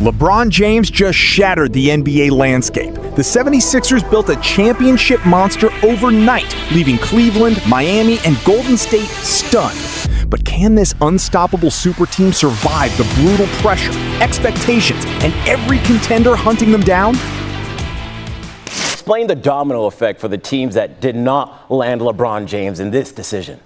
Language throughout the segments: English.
LeBron James just shattered the NBA landscape. The 76ers built a championship monster overnight, leaving Cleveland, Miami, and Golden State stunned. But can this unstoppable super team survive the brutal pressure, expectations, and every contender hunting them down? Explain the domino effect for the teams that did not land LeBron James in this decision.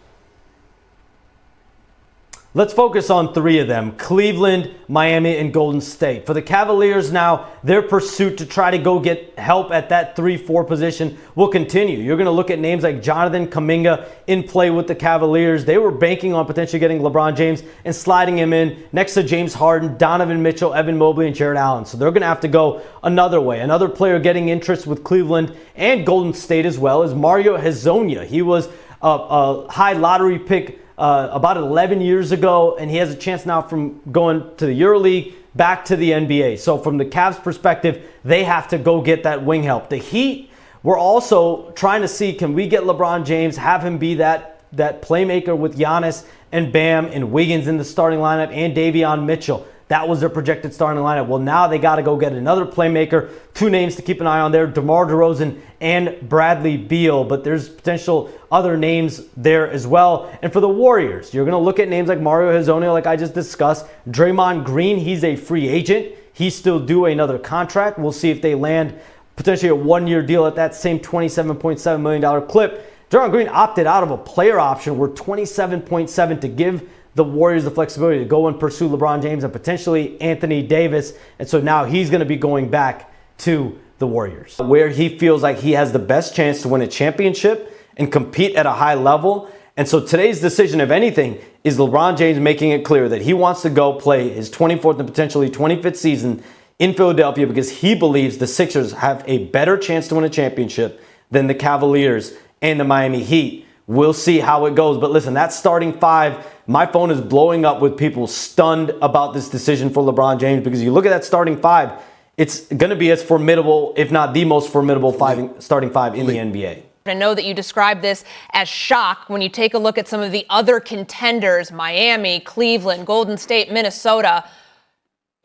Let's focus on three of them: Cleveland, Miami, and Golden State. For the Cavaliers now, their pursuit to try to go get help at that 3-4 position will continue. You're going to look at names like Jonathan Kuminga in play with the Cavaliers. They were banking on potentially getting LeBron James and sliding him in next to James Harden, Donovan Mitchell, Evan Mobley, and Jared Allen. So they're going to have to go another way. Another player getting interest with Cleveland and Golden State as well is Mario Hezonja. He was a high lottery pick about 11 years ago, and he has a chance now from going to the EuroLeague back to the NBA. So from the Cavs' perspective, they have to go get that wing help. The Heat, we're also trying to see, can we get LeBron James, have him be that playmaker with Giannis and Bam and Wiggins in the starting lineup and Davion Mitchell. That was their projected starting lineup. Well, now they got to go get another playmaker. Two names to keep an eye on there: DeMar DeRozan and Bradley Beal. But there's potential other names there as well. And for the Warriors, you're going to look at names like Mario Hezonja, like I just discussed. Draymond Green, he's a free agent. He's still due another contract. We'll see if they land potentially a one-year deal at that same $27.7 million clip. Draymond Green opted out of a player option worth $27.7 to give the Warriors the flexibility to go and pursue LeBron James and potentially Anthony Davis. And so now he's going to be going back to the Warriors, where he feels like he has the best chance to win a championship and compete at a high level. And so today's decision, if anything, is LeBron James making it clear that he wants to go play his 24th and potentially 25th season in Philadelphia because he believes the Sixers have a better chance to win a championship than the Cavaliers and the Miami Heat. We'll see how it goes. But listen, that starting five, my phone is blowing up with people stunned about this decision for LeBron James, because you look at that starting five, it's going to be as formidable, if not the most formidable starting five in the NBA. I know that you described this as shock when you take a look at some of the other contenders: Miami, Cleveland, Golden State, Minnesota.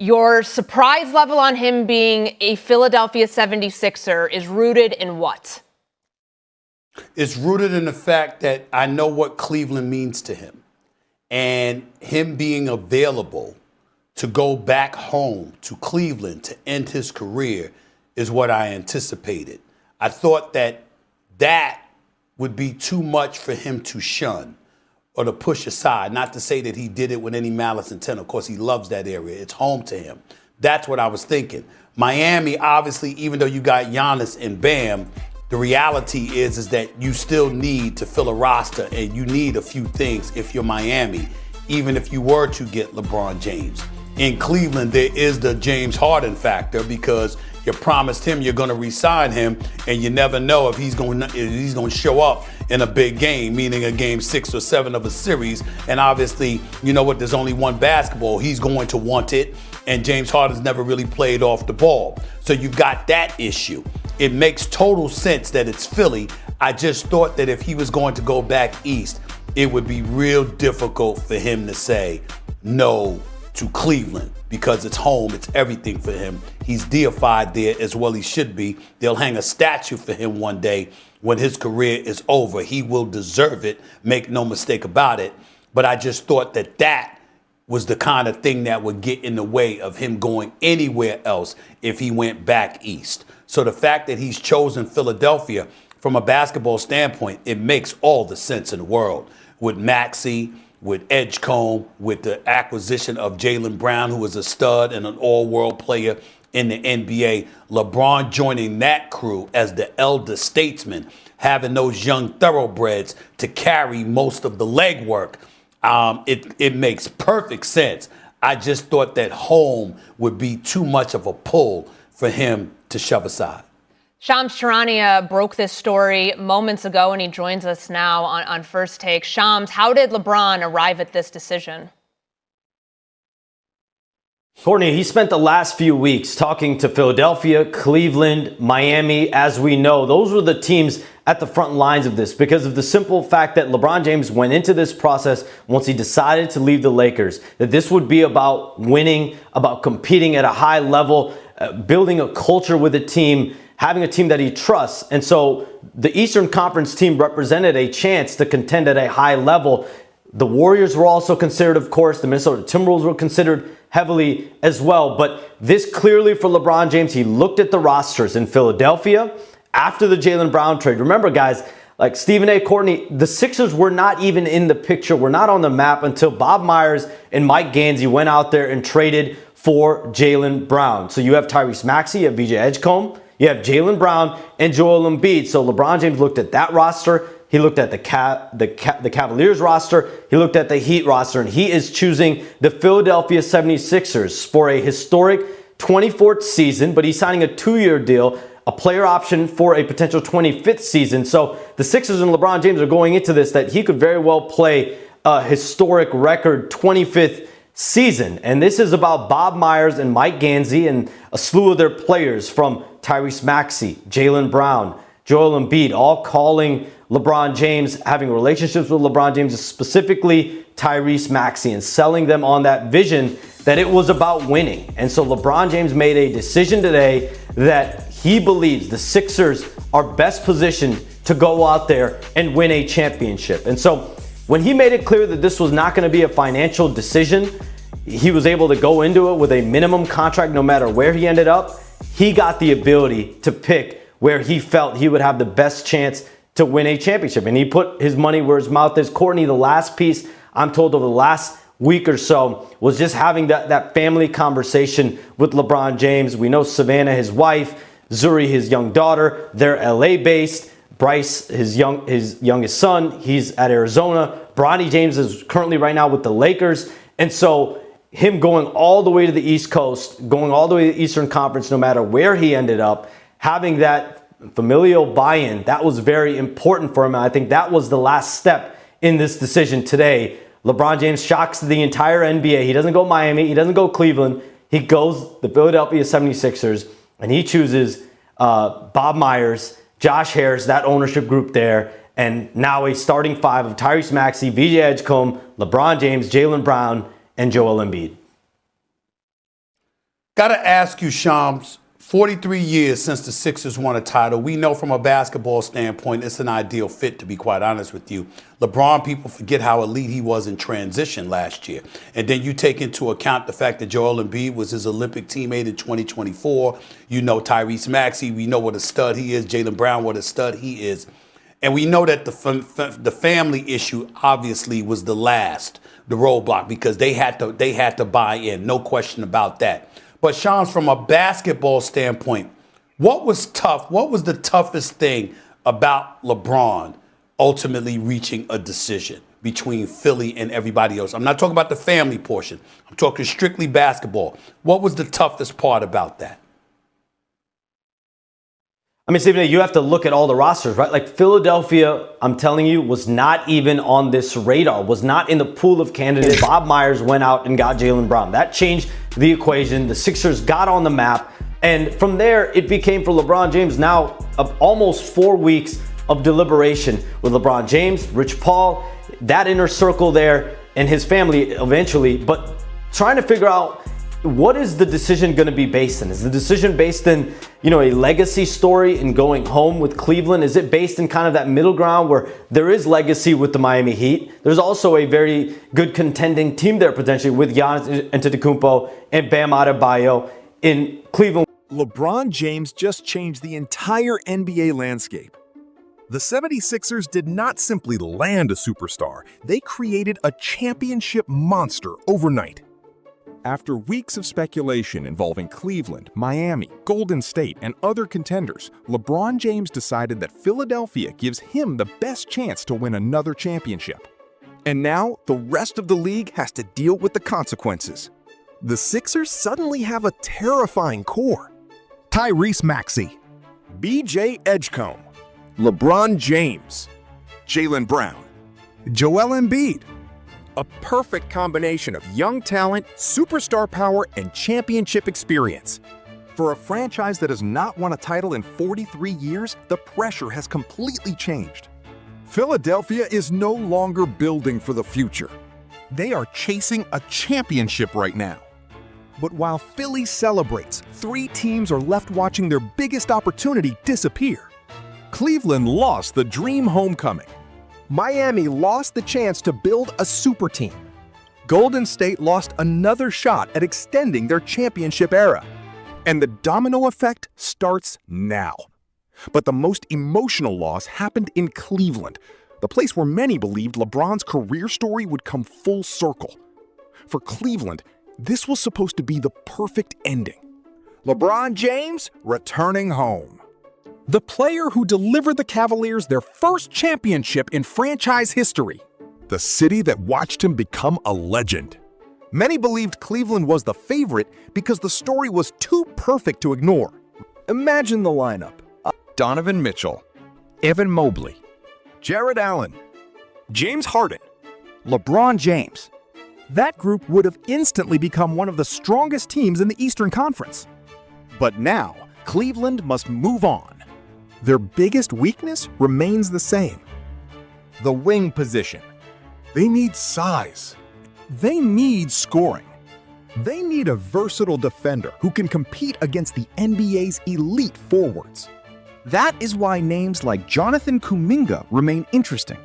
Your surprise level on him being a Philadelphia 76er is rooted in what? It's rooted in the fact that I know what Cleveland means to him, and him being available to go back home to Cleveland to end his career is what I anticipated. I thought that would be too much for him to shun or to push aside. Not to say that he did it with any malice intent. Of course, he loves that area. It's home to him. That's what I was thinking. Miami, obviously, even though you got Giannis and Bam, the reality is that you still need to fill a roster, and you need a few things if you're Miami, even if you were to get LeBron James. In Cleveland, there is the James Harden factor, because you promised him you're going to re-sign him, and you never know if he's going to show up in a big game, meaning a game 6 or 7 of a series. And obviously, you know what, there's only one basketball. He's going to want it, and James Harden's never really played off the ball. So you've got that issue. It makes total sense that it's Philly. I just thought that if he was going to go back east, it would be real difficult for him to say no to Cleveland, because it's home, it's everything for him. He's deified there, as well he should be. They'll hang a statue for him one day when his career is over. He will deserve it, make no mistake about it. But I just thought that was the kind of thing that would get in the way of him going anywhere else if he went back east. So the fact that he's chosen Philadelphia, from a basketball standpoint, it makes all the sense in the world. With Maxey, with Edgecombe, with the acquisition of Jaylen Brown, who is a stud and an all-world player in the NBA, LeBron joining that crew as the elder statesman, having those young thoroughbreds to carry most of the legwork, it makes perfect sense. I just thought that home would be too much of a pull for him to shove aside. Shams Charania broke this story moments ago, and he joins us now on First Take. Shams, how did LeBron arrive at this decision? Courtney, he spent the last few weeks talking to Philadelphia, Cleveland, Miami. As we know, those were the teams at the front lines of this because of the simple fact that LeBron James went into this process once he decided to leave the Lakers, that this would be about winning, about competing at a high level, building a culture with a team, having a team that he trusts. And so the Eastern Conference team represented a chance to contend at a high level. The Warriors were also considered, of course. The Minnesota Timberwolves were considered heavily as well. But this clearly for LeBron James, he looked at the rosters in Philadelphia after the Jaylen Brown trade. Remember, guys, like Stephen A. Courtney, the Sixers were not even in the picture, were not on the map until Bob Myers and Mike Gansey went out there and traded for Jaylen Brown. So you have Tyrese Maxey, you have VJ Edgecombe, you have Jaylen Brown and Joel Embiid. So LeBron James looked at that roster. He looked at the Cavaliers roster. He looked at the Heat roster, and he is choosing the Philadelphia 76ers for a historic 24th season, but he's signing a 2-year deal, a player option for a potential 25th season. So the Sixers and LeBron James are going into this that he could very well play a historic record 25th season. And this is about Bob Myers and Mike Gansey and a slew of their players from Tyrese Maxey, Jaylen Brown, Joel Embiid, all calling LeBron James, having relationships with LeBron James, specifically Tyrese Maxey, and selling them on that vision that it was about winning. And so LeBron James made a decision today that he believes the Sixers are best positioned to go out there and win a championship. And so when he made it clear that this was not going to be a financial decision, he was able to go into it with a minimum contract no matter where he ended up. He got the ability to pick where he felt he would have the best chance to win a championship. And he put his money where his mouth is. Courtney, the last piece I'm told over the last week or so was just having that family conversation with LeBron James. We know Savannah, his wife, Zuri, his young daughter, they're LA based. Bryce, his youngest son, he's at Arizona. Bronny James is currently right now with the Lakers. And so him going all the way to the East Coast, going all the way to the Eastern Conference, no matter where he ended up, having that familial buy-in, that was very important for him. And I think that was the last step in this decision today. LeBron James shocks the entire NBA. He doesn't go Miami. He doesn't go Cleveland. He goes the Philadelphia 76ers, and he chooses Bob Myers, Josh Harris, that ownership group there, and now a starting five of Tyrese Maxey, VJ Edgecombe, LeBron James, Jaylen Brown, and Joel Embiid. Got to ask you, Shams, 43 years since the Sixers won a title. We know from a basketball standpoint, it's an ideal fit, to be quite honest with you. LeBron, people forget how elite he was in transition last year. And then you take into account the fact that Joel Embiid was his Olympic teammate in 2024. You know Tyrese Maxey. We know what a stud he is. Jaylen Brown, what a stud he is. And we know that the family issue obviously was the roadblock, because they had to buy in. No question about that. But Shams, from a basketball standpoint, what was tough? What was the toughest thing about LeBron ultimately reaching a decision between Philly and everybody else? I'm not talking about the family portion. I'm talking strictly basketball. What was the toughest part about that? I mean, Stephen, you have to look at all the rosters, right? Like Philadelphia, I'm telling you, was not even on this radar, was not in the pool of candidates. Bob Myers went out and got Jaylen Brown. That changed the equation. The Sixers got on the map. And from there, it became for LeBron James now of almost 4 weeks of deliberation with LeBron James, Rich Paul, that inner circle there, and his family eventually. But trying to figure out, what is the decision going to be based in? Is the decision based in, a legacy story in going home with Cleveland? Is it based in kind of that middle ground where there is legacy with the Miami Heat? There's also a very good contending team there potentially with Giannis Antetokounmpo and Bam Adebayo in Cleveland. LeBron James just changed the entire NBA landscape. The 76ers did not simply land a superstar, they created a championship monster overnight. After weeks of speculation involving Cleveland, Miami, Golden State, and other contenders, LeBron James decided that Philadelphia gives him the best chance to win another championship. And now, the rest of the league has to deal with the consequences. The Sixers suddenly have a terrifying core. Tyrese Maxey, VJ Edgecombe, LeBron James, Jaylen Brown, Joel Embiid, A perfect combination of young talent, superstar power, and championship experience. For a franchise that has not won a title in 43 years, the pressure has completely changed. Philadelphia is no longer building for the future. They are chasing a championship right now. But while Philly celebrates, 3 teams are left watching their biggest opportunity disappear. Cleveland lost the dream homecoming. Miami lost the chance to build a super team. Golden State lost another shot at extending their championship era. And the domino effect starts now. But the most emotional loss happened in Cleveland, the place where many believed LeBron's career story would come full circle. For Cleveland, this was supposed to be the perfect ending. LeBron James returning home. The player who delivered the Cavaliers their first championship in franchise history. The city that watched him become a legend. Many believed Cleveland was the favorite because the story was too perfect to ignore. Imagine the lineup. Donovan Mitchell, Evan Mobley, Jared Allen, James Harden, LeBron James. That group would have instantly become one of the strongest teams in the Eastern Conference. But now, Cleveland must move on. Their biggest weakness remains the same. The wing position. They need size. They need scoring. They need a versatile defender who can compete against the NBA's elite forwards. That is why names like Jonathan Kuminga remain interesting.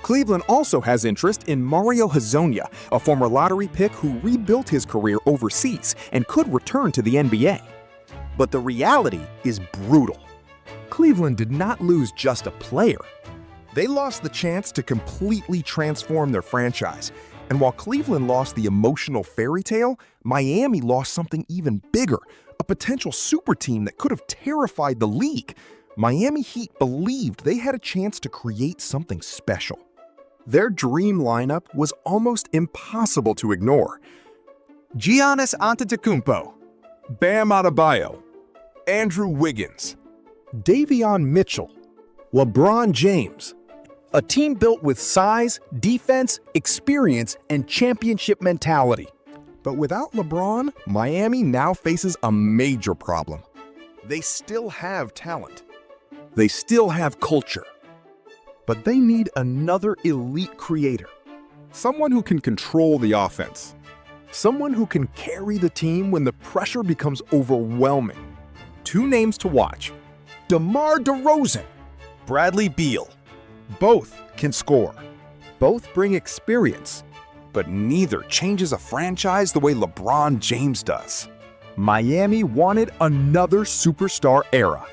Cleveland also has interest in Mario Hezonja, a former lottery pick who rebuilt his career overseas and could return to the NBA. But the reality is brutal. Cleveland did not lose just a player. They lost the chance to completely transform their franchise. And while Cleveland lost the emotional fairy tale, Miami lost something even bigger, a potential super team that could have terrified the league. Miami Heat believed they had a chance to create something special. Their dream lineup was almost impossible to ignore. Giannis Antetokounmpo, Bam Adebayo, Andrew Wiggins, Davion Mitchell, LeBron James. A team built with size, defense, experience, and championship mentality. But without LeBron, Miami now faces a major problem. They still have talent. They still have culture. But they need another elite creator. Someone who can control the offense. Someone who can carry the team when the pressure becomes overwhelming. 2 names to watch. DeMar DeRozan, Bradley Beal. Both can score. Both bring experience. But neither changes a franchise the way LeBron James does. Miami wanted another superstar era.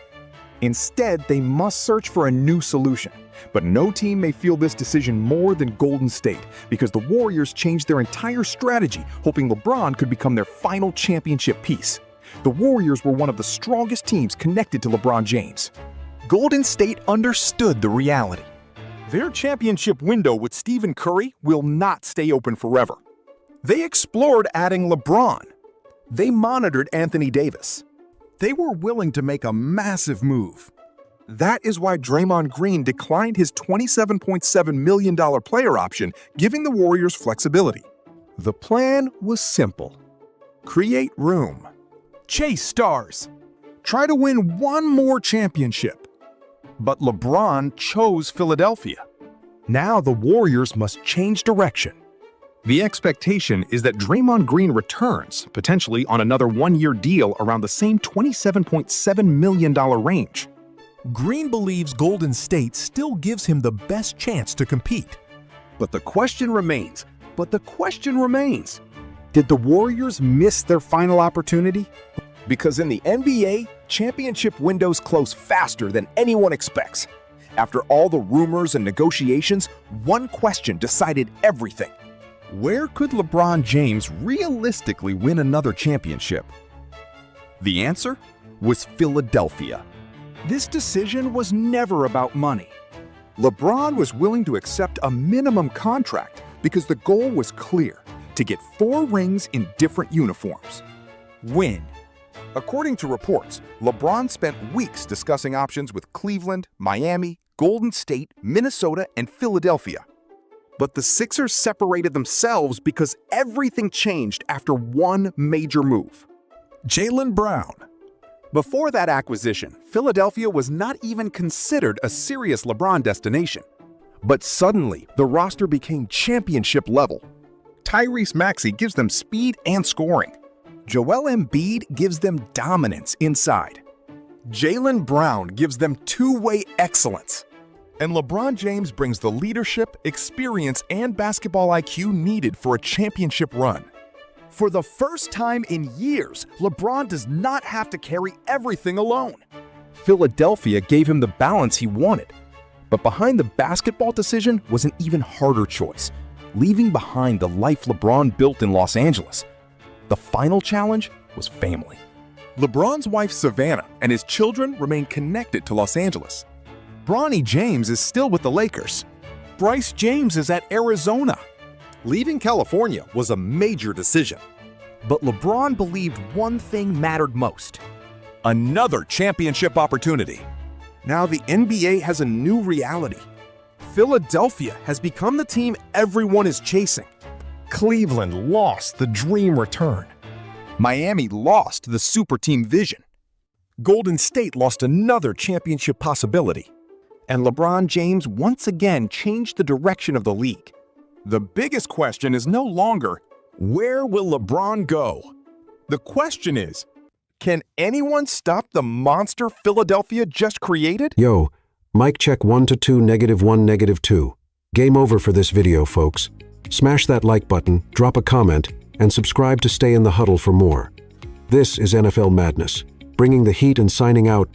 Instead, they must search for a new solution. But no team may feel this decision more than Golden State, because the Warriors changed their entire strategy, hoping LeBron could become their final championship piece. The Warriors were one of the strongest teams connected to LeBron James. Golden State understood the reality. Their championship window with Stephen Curry will not stay open forever. They explored adding LeBron. They monitored Anthony Davis. They were willing to make a massive move. That is why Draymond Green declined his $27.7 million player option, giving the Warriors flexibility. The plan was simple. Create room. Chase stars. Try to win one more championship. But LeBron chose Philadelphia. Now the Warriors must change direction. The expectation is that Draymond Green returns, potentially on another one-year deal around the same $27.7 million range. Green believes Golden State still gives him the best chance to compete. But the question remains, did the Warriors miss their final opportunity? Because in the NBA, championship windows close faster than anyone expects. After all the rumors and negotiations, one question decided everything. Where could LeBron James realistically win another championship? The answer was Philadelphia. This decision was never about money. LeBron was willing to accept a minimum contract because the goal was clear: to get 4 rings in different uniforms. Win. According to reports, LeBron spent weeks discussing options with Cleveland, Miami, Golden State, Minnesota, and Philadelphia. But the Sixers separated themselves because everything changed after one major move. Jaylen Brown. Before that acquisition, Philadelphia was not even considered a serious LeBron destination. But suddenly, the roster became championship level. Tyrese Maxey gives them speed and scoring. Joel Embiid gives them dominance inside. Jaylen Brown gives them two-way excellence. And LeBron James brings the leadership, experience, and basketball IQ needed for a championship run. For the first time in years, LeBron does not have to carry everything alone. Philadelphia gave him the balance he wanted. But behind the basketball decision was an even harder choice, leaving behind the life LeBron built in Los Angeles. The final challenge was family. LeBron's wife Savannah and his children remain connected to Los Angeles. Bronny James is still with the Lakers. Bryce James is at Arizona. Leaving California was a major decision. But LeBron believed one thing mattered most: another championship opportunity. Now the NBA has a new reality. Philadelphia has become the team everyone is chasing. Cleveland lost the dream return. Miami lost the superteam vision. Golden State lost another championship possibility. And LeBron James once again changed the direction of the league. The biggest question is no longer, where will LeBron go? The question is, can anyone stop the monster Philadelphia just created? Yo, mic check 1 to 2, -1, -2. Game over for this video, folks. Smash that like button, drop a comment, and subscribe to stay in the huddle for more. This is NFL Madness, bringing the heat and signing out.